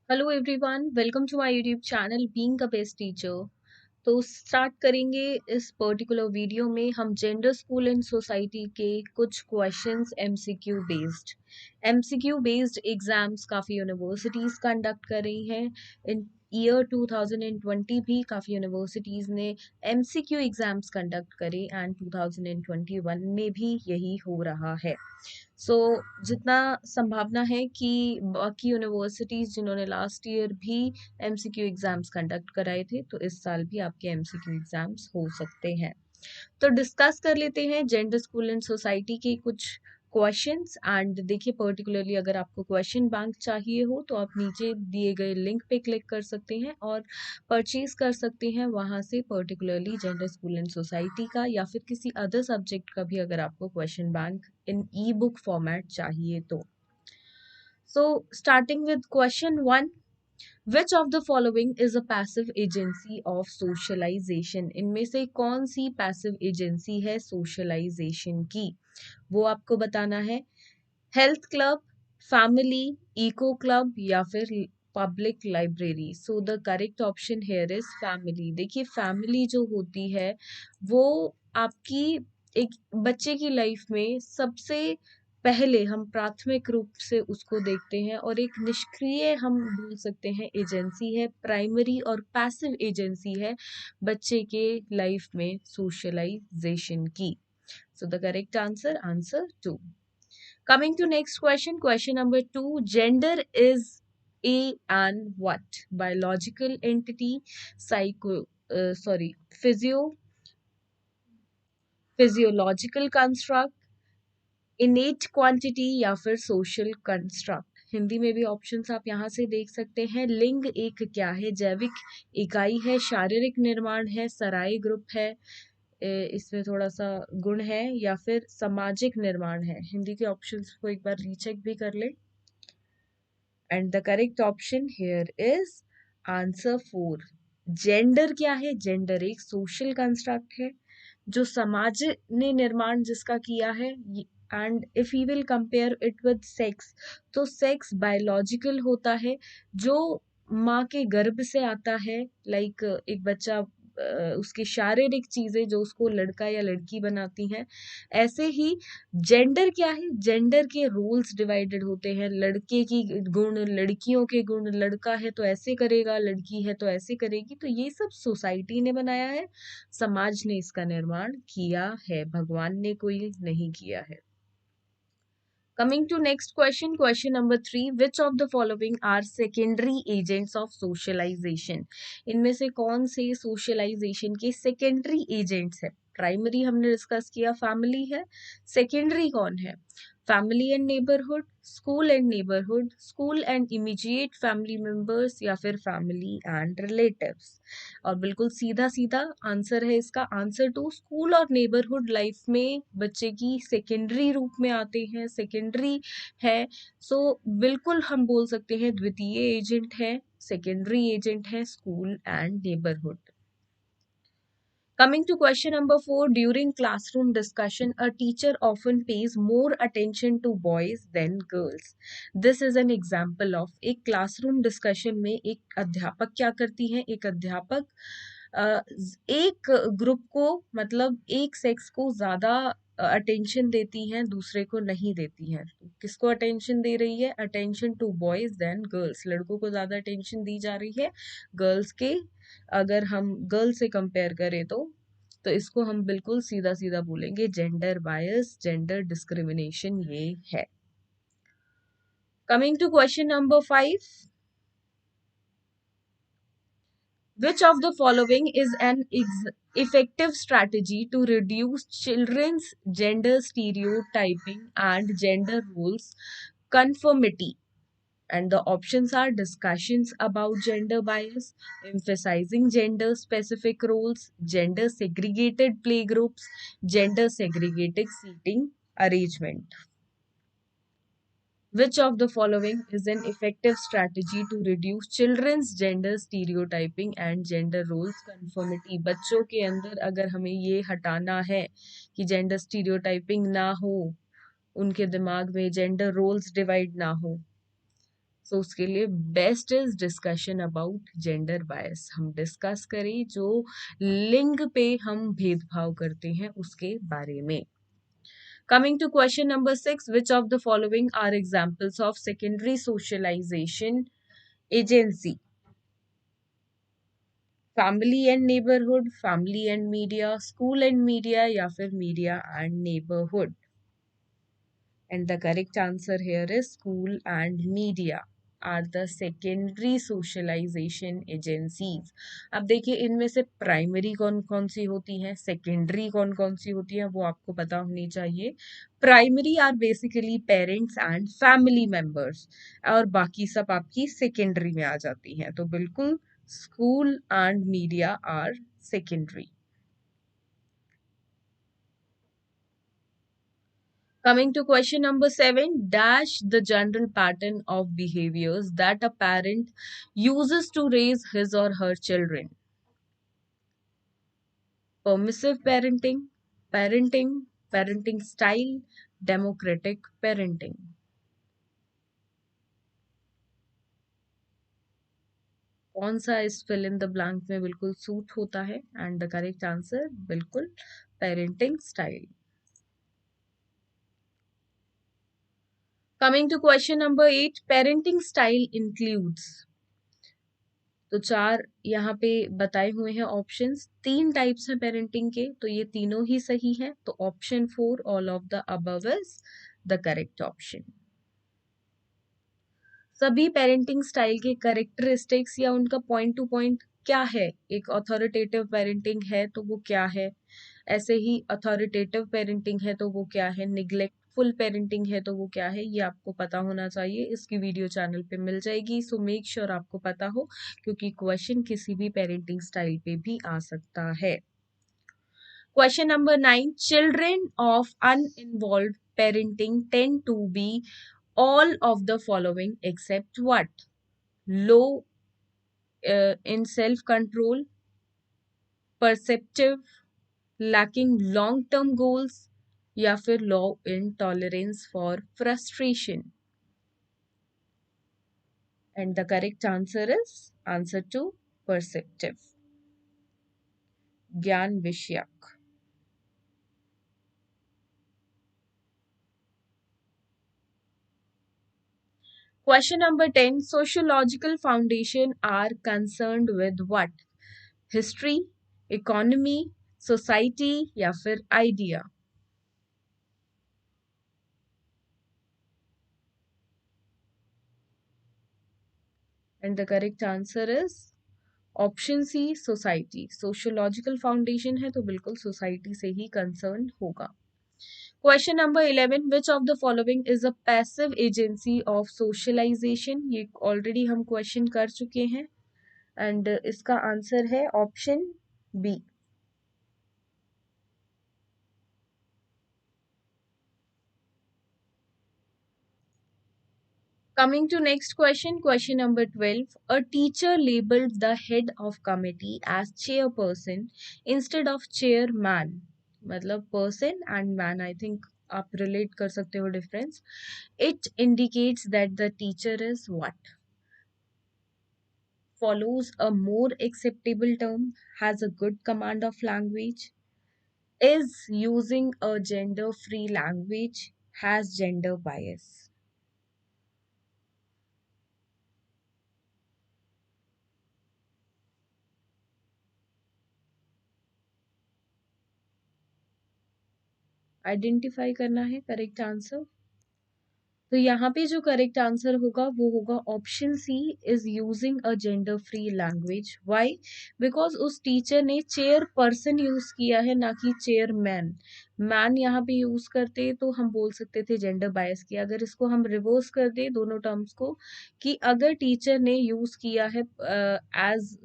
Hello everyone, welcome to my YouTube channel being a best teacher. तो start करेंगे इस particular video में हम जेंडर स्कूल एंड सोसाइटी के कुछ क्वेश्चंस एमसीक्यू बेस्ड एग्जाम्स काफ़ी यूनिवर्सिटीज़ कंडक्ट कर रही हैं। इन ईयर 2020 भी काफ़ी यूनिवर्सिटीज़ ने एमसीक्यू एग्जाम्स कंडक्ट करे एंड 2021 में भी यही हो रहा है। जितना संभावना है कि बाकी यूनिवर्सिटीज जिन्होंने लास्ट ईयर भी एमसीक्यू एग्जाम्स कंडक्ट कराए थे, तो इस साल भी आपके एमसीक्यू एग्जाम्स हो सकते हैं। तो डिस्कस कर लेते हैं जेंडर स्कूल एंड सोसाइटी के कुछ क्वेश्चंस। एंड देखिए, पर्टिकुलरली अगर आपको क्वेश्चन बैंक चाहिए हो तो आप नीचे दिए गए लिंक पे क्लिक कर सकते हैं और परचेज कर सकते हैं वहां से, particularly gender school and society का या फिर किसी अदर सब्जेक्ट का भी अगर आपको question bank in e book format चाहिए तो। Starting with question 1, which of the following is a passive agency of socialization? इनमें से कौन सी पैसिव एजेंसी है सोशलाइजेशन की, वो आपको बताना है। Health club, family, eco club या फिर public library. So the correct option here is family. देखिए, फैमिली जो होती है वो आपकी एक बच्चे की लाइफ में सबसे पहले हम प्राथमिक रूप से उसको देखते हैं, और एक निष्क्रिय हम बोल सकते हैं एजेंसी है, प्राइमरी और पैसिव एजेंसी है बच्चे के लाइफ में सोशलाइजेशन की। सो the correct answer, answer 2। Coming to next question, question number 2. Gender is a and what? Biological entity, physio, physiological construct, innate quantity या फिर social construct। हिंदी में भी ऑप्शंस आप यहाँ से देख सकते हैं। लिंग एक क्या है? जैविक इकाई है, शारीरिक निर्माण है, सराय ग्रुप है, इसमें थोड़ा सा गुण है, या फिर सामाजिक निर्माण है। हिंदी के ऑप्शंस को एक बार रीचेक भी कर ले। And the correct option here is answer 4। Gender क्या है? जेंडर एक सोशल कंस्ट्रक्ट है जो समाज ने निर्माण जिसका किया है। And if you will compare it with sex, तो सेक्स बायोलॉजिकल होता है जो माँ के गर्भ से आता है। लाइक एक बच्चा, उसकी शारीरिक चीजें जो उसको लड़का या लड़की बनाती हैं। ऐसे ही जेंडर क्या है? जेंडर के रोल्स डिवाइडेड होते हैं। लड़के की गुण, लड़कियों के गुण, लड़का है तो ऐसे करेगा, लड़की है तो ऐसे करेगी। तो ये सब सोसाइटी ने बनाया है, समाज ने इसका निर्माण किया है, भगवान ने कोई नहीं किया है। Coming to next question, question number 3. Which of the following are secondary agents of socialization? इनमें से कौन से socialization के secondary agents है? प्राइमरी हमने डिस्कस किया, फैमिली है। सेकेंडरी कौन है? Family and neighbourhood, school and neighbourhood, school and immediate family members या फिर फैमिली एंड रिलेटिव्स। और बिल्कुल सीधा सीधा आंसर है इसका, आंसर 2। स्कूल और नेबरहुड लाइफ में बच्चे की सेकेंडरी रूप में आते हैं, सेकेंडरी है। बिल्कुल हम बोल सकते हैं द्वितीय एजेंट है, सेकेंडरी एजेंट है school and neighbourhood. Coming to question number 4, during classroom discussion, a teacher often pays more attention to boys than girls. This is an example of। एक classroom discussion में एक अध्यापक क्या करती है? एक अध्यापक एक ग्रुप को, मतलब एक सेक्स को ज्यादा अटेंशन देती हैं, दूसरे को नहीं देती हैं। किसको अटेंशन दे रही है? Attention to boys then girls. लड़कों को ज्यादा अटेंशन दी जा रही है गर्ल्स के, अगर हम गर्ल से कंपेयर करें तो इसको हम बिल्कुल सीधा सीधा बोलेंगे जेंडर बायस, जेंडर डिस्क्रिमिनेशन ये है। Coming to question number 5, which of the following is an effective strategy to reduce children's gender stereotyping and gender roles conformity? And the options are discussions about gender bias, emphasizing gender specific roles, gender segregated playgroups, gender segregated seating arrangement. Which of the following is an effective strategy to reduce children's gender stereotyping and gender roles conformity? बच्चों के अंदर अगर हमें ये हटाना है कि gender stereotyping ना हो, उनके दिमाग में जेंडर रोल्स डिवाइड ना हो, सो उसके लिए best is discussion about gender bias, हम डिस्कस करें जो लिंग पे हम भेदभाव करते हैं उसके बारे में। Coming to question number 6, which of the following are examples of secondary socialization agency? Family and neighborhood, family and media, school and media, या फिर media and neighborhood. And the correct answer here is school and media are the secondary socialization agencies. अब देखिए इनमें से primary कौन कौन सी होती हैं, सेकेंडरी कौन कौन सी होती हैं, वो आपको पता होनी चाहिए। Primary are basically parents and family members, और बाकी सब आपकी सेकेंडरी में आ जाती हैं, तो बिल्कुल school and media are secondary. Coming to question number 7, dash the general pattern of behaviors that a parent uses to raise his or her children. Permissive parenting, parenting style, democratic parenting. कौन सा इस fill in the blank में बिल्कुल suit होता है? And the correct answer बिल्कुल parenting style. Coming to question number 8, parenting style includes, तो 4 यहाँ पे बताए हुए हैं ऑप्शंस, 3 टाइप्स हैं पेरेंटिंग के, तो ये तीनों ही सही हैं, तो option 4 all of the above is the correct option. सभी पेरेंटिंग स्टाइल के करेक्टरिस्टिक्स या उनका पॉइंट टू पॉइंट क्या है, एक अथॉरिटेटिव पेरेंटिंग है तो वो क्या है, ऐसे ही अथॉरिटेटिव पेरेंटिंग है तो वो क्या है, निग्लेक्टफुल पेरेंटिंग है तो वो क्या है, ये आपको पता होना चाहिए। इसकी वीडियो चैनल पे मिल जाएगी, सो मेक श्योर आपको पता हो, क्योंकि क्वेश्चन किसी भी पेरेंटिंग स्टाइल पे भी आ सकता है। Question number 9, children of uninvolved parenting tend to be all of the following except what? Low in self control, perceptive, lacking long term goals, या फिर low in tolerance for frustration. And the correct answer is answer to perceptive. ज्ञान विषयक। Question number 10, sociological foundation are concerned with what? History, economy, society, या फिर idea. And the correct answer is option C society. Sociological foundation है तो बिल्कुल society से ही concern होगा। Question number 11, which of the following is a passive agency of socialization, ये already हम क्वेश्चन कर चुके हैं, एंड इसका आंसर है option B. Coming to next question, question number 12. A teacher labeled the head of committee as chairperson instead of chairman. मतलब person and man, I think आप relate कर सकते हो difference. It indicates that the teacher is what? Follows a more acceptable term, has a good command of language, is using a gender-free language, has gender bias. Identify करना है correct answer. तो यहाँ पे जो correct answer होगा वो होगा option C, is using a gender free language. Why? Because उस टीचर ने चेयर पर्सन यूज किया है, ना कि चेयरमैन। मैन यहाँ पे यूज करते तो हम बोल सकते थे जेंडर बायस किया। अगर इसको हम रिवर्स कर दे दोनों टर्म्स को, कि अगर टीचर ने यूज किया है as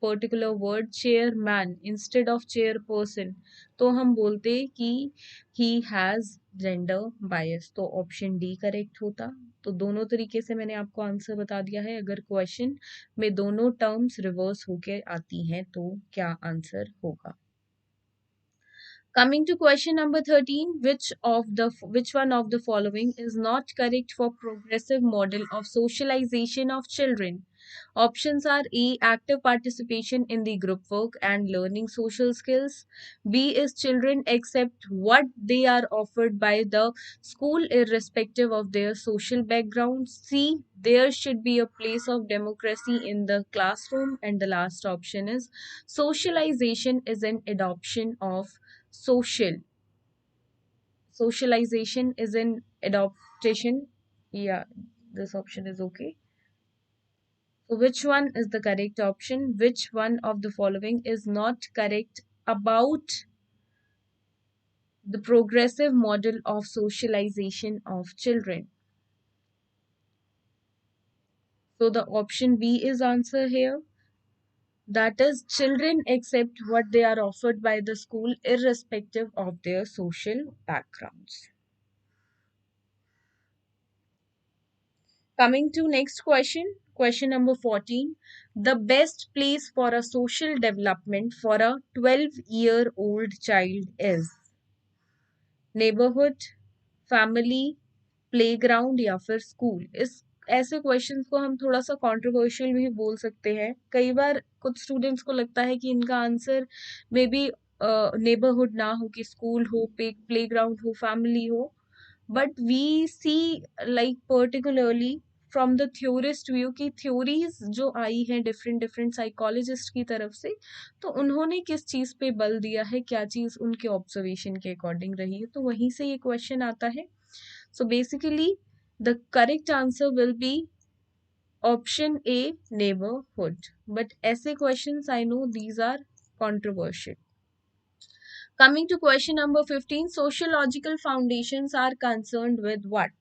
particular word chairman instead of chair person, तो हम बोलते कि ही हैज जेंडर बायस, तो ऑप्शन डी करेक्ट होता। तो दोनों तरीके से मैंने आपको आंसर बता दिया है। अगर क्वेश्चन में दोनों टर्म्स रिवर्स होके आती हैं तो क्या आंसर होगा। Coming to question number 13, which one of the following is not correct for progressive model of socialization of children? Options are A, active participation in the group work and learning social skills. B is children accept what they are offered by the school irrespective of their social background. C, there should be a place of democracy in the classroom. And the last option is socialization is an adoption of social. Socialization is an adaptation. Yeah, this option is okay. So which one is the correct option? Which one of the following is not correct about the progressive model of socialization of children? So the option B is answer here. That is, children accept what they are offered by the school irrespective of their social backgrounds. Coming to next question number 14. The best place for a social development for a 12-year-old child is neighborhood, family, playground या फिर school? इस ऐसे questions को हम थोड़ा सा controversial भी बोल सकते हैं. कई बार कुछ स्टूडेंट्स को लगता है कि इनका आंसर मे बी नेबरहुड ना हो, कि स्कूल हो, प्लेग्राउंड हो, फैमिली हो. But we see like particularly from the theorist view की थ्योरीज जो आई हैं डिफरेंट डिफरेंट साइकोलॉजिस्ट की तरफ से, तो उन्होंने किस चीज पे बल दिया है, क्या चीज उनके ऑब्जर्वेशन के अकॉर्डिंग रही है, तो वहीं से ये क्वेश्चन आता है. So basically the correct answer will be option A, neighbourhood. But ऐसे questions I know these are controversial. Coming to question number 15, sociological foundations are concerned with what?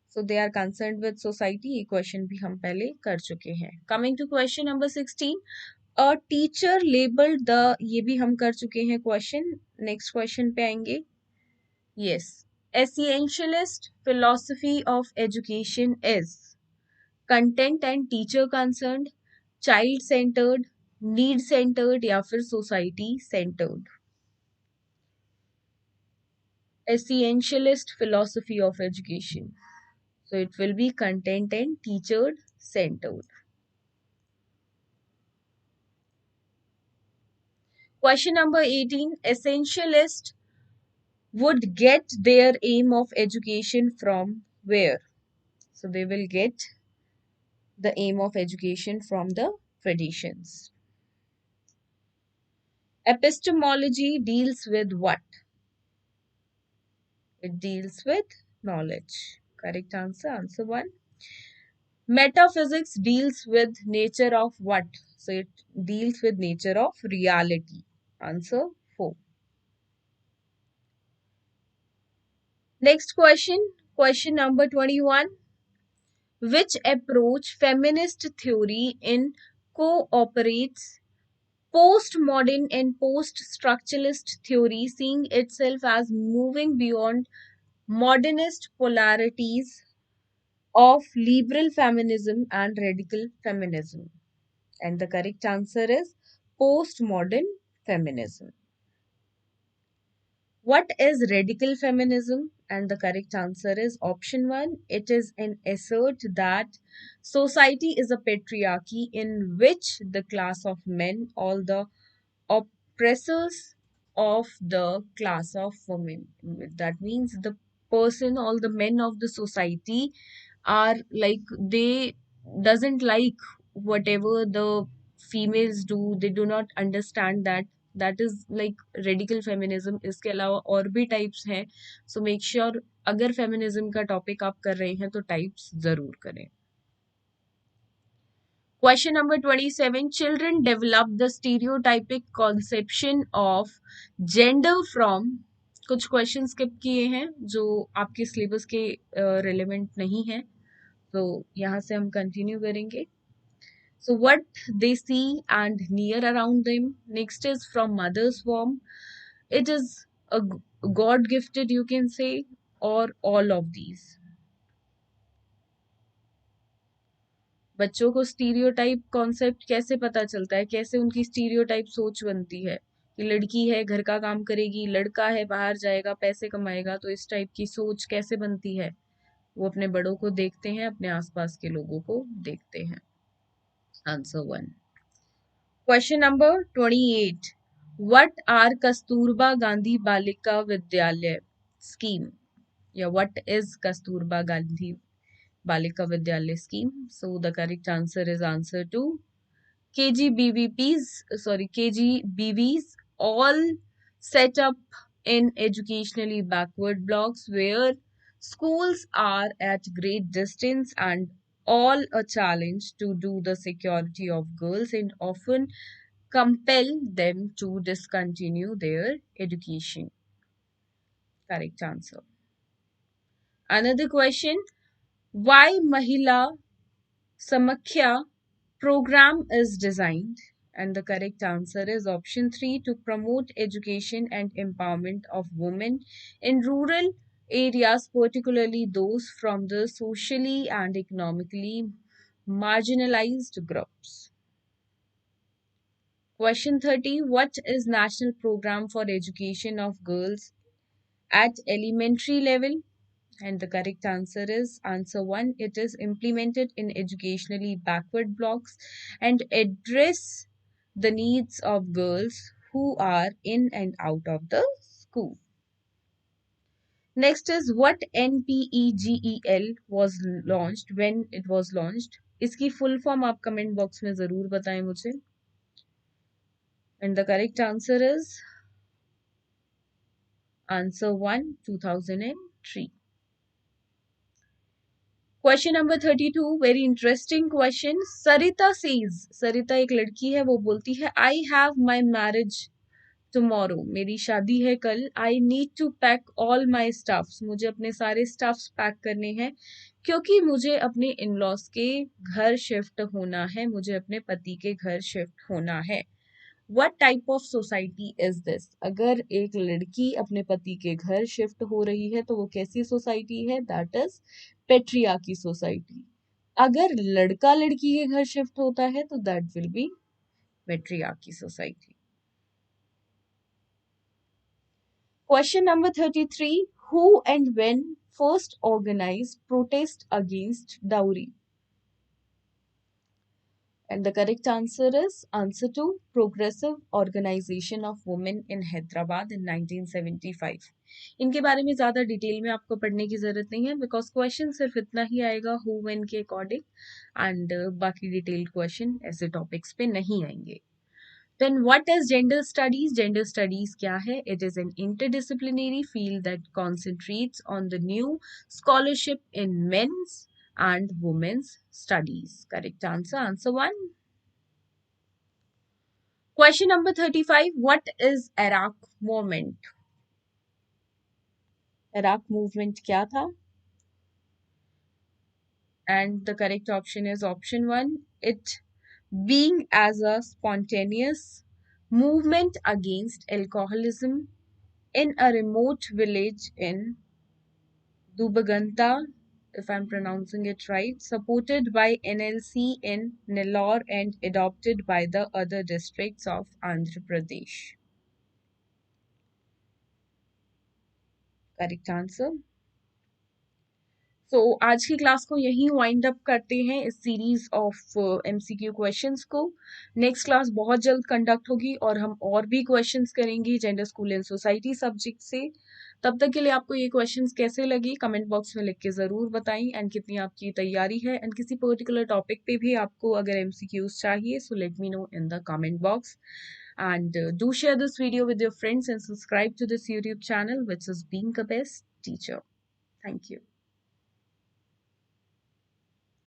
So they are concerned with society. ये question भी हम पहले कर चुके हैं. Coming to question number 16, a teacher labeled the, ये भी हम कर चुके हैं question. Next question पे आएंगे. Yes. Essentialist philosophy of education is content and teacher concerned, child centered, need centered या फिर society centered? Essentialist philosophy of education. So it will be content and teacher centered. Question number 18. Essentialist would get their aim of education from where? So they will get the aim of education from the traditions. Epistemology deals with what? It deals with knowledge. Correct answer, answer 1. Metaphysics deals with nature of what? So it deals with nature of reality. Answer 4. Next question number 21. Which approach feminist theory incorporates postmodern and post-structuralist theory, seeing itself as moving beyond modernist polarities of liberal feminism and radical feminism? And the correct answer is postmodern feminism. What is radical feminism? And the correct answer is option 1. It is an assert that society is a patriarchy in which the class of men, all the oppressors of the class of women. That means the person, all the men of the society are like, they doesn't like whatever the females do. They do not understand that. That is like radical feminism. इसके अलावा और भी types हैं. So make sure अगर feminism का topic आप कर रहे हैं तो types जरूर करें. Question number 27. Children develop the stereotypic conception of gender from, कुछ क्वेश्चन स्किप किए हैं जो आपके सिलेबस के रिलेवेंट नहीं है, तो यहाँ से हम कंटिन्यू करेंगे. So what they see and near around them. Next is from mother's womb. It is a God gifted, you can say, or all of these. बच्चों को स्टीरियोटाइप कॉन्सेप्ट कैसे पता चलता है, कैसे उनकी स्टीरियोटाइप सोच बनती है? कि लड़की है घर का काम करेगी, लड़का है बाहर जाएगा पैसे कमाएगा, तो इस टाइप की सोच कैसे बनती है? वो अपने बड़ों को देखते हैं, अपने आसपास के लोगों को देखते हैं। Answer 1। Question number 28। What are Kasturba Gandhi Balika Vidyalaya scheme? Yeah, what is Kasturba Gandhi Balika Vidyalaya scheme? So the correct answer is answer 2. KGBVs, all set up in educationally backward blocks where schools are at great distance and all a challenge to do the security of girls and often compel them to discontinue their education. Correct answer. Another question. Why Mahila Samakhya program is designed? And the correct answer is option 3, to promote education and empowerment of women in rural areas, particularly those from the socially and economically marginalized groups. Question 30. What is National Program for Education of Girls at Elementary Level? And the correct answer is answer 1. It is implemented in educationally backward blocks and address the needs of girls who are in and out of the school. Next is what NPEGEL was launched, when it was launched. इसकी full form आप comment box में ज़रूर बताएं मुझे. And the correct answer is answer 1, 2003. Question number 32, very interesting question. Sarita says, Sarita एक लड़की है, वो बोलती है, I have my marriage tomorrow. मेरी शादी है कल. I need to pack all my stuffs. मुझे अपने सारे stuffs pack करने हैं क्योंकि मुझे अपने in-laws के घर shift होना है, मुझे अपने पति के घर shift होना है. What type of society is this? अगर एक लड़की अपने पति के घर शिफ्ट हो रही है तो वो कैसी सोसाइटी है? That is patriarchy society. अगर लड़का लड़की के घर शिफ्ट होता है तो that will be matriarchy society. Question number 33. Who and when first organized protest against dowry? And the correct answer is answer 2, Progressive Organization of Women in Hyderabad in 1975. इनके बारे में ज़्यादा डिटेल में आपको पढ़ने की ज़रूरत नहीं है बिकॉज क्वेश्चन सिर्फ इतना ही आएगा हु व्हेन के अकॉर्डिंग एंड बाकी डिटेल्ड क्वेश्चन ऐसे टॉपिक्स पे नहीं आएंगे. Then what is gender studies? Gender studies क्या है? It is an interdisciplinary field that concentrates on the new scholarship in men's and women's studies. Correct answer, answer 1. Question number 35. What is Iraq movement? Iraq movement क्या था? And the correct option is option 1. It being as a spontaneous movement against alcoholism in a remote village in Dubaganta, if I'm pronouncing it right, supported by NLC in Nellore and adopted by the other districts of Andhra Pradesh. Correct answer. So आज की class को यहीं wind up करते हैं इस series of MCQ questions को. Next class बहुत जल्द कंडक्ट होगी और हम और भी क्वेश्चंस करेंगे gender school and society subject से. तब तक के लिए आपको ये क्वेश्चंस कैसे लगे कमेंट बॉक्स में लिख के ज़रूर बताएं एंड कितनी आपकी तैयारी है एंड किसी पर्टिकुलर टॉपिक पे भी आपको अगर एमसीक्यूज चाहिए so let me know in the comment box. And do share this video with your friends and subscribe to this YouTube channel which is Being a Best Teacher. Thank you.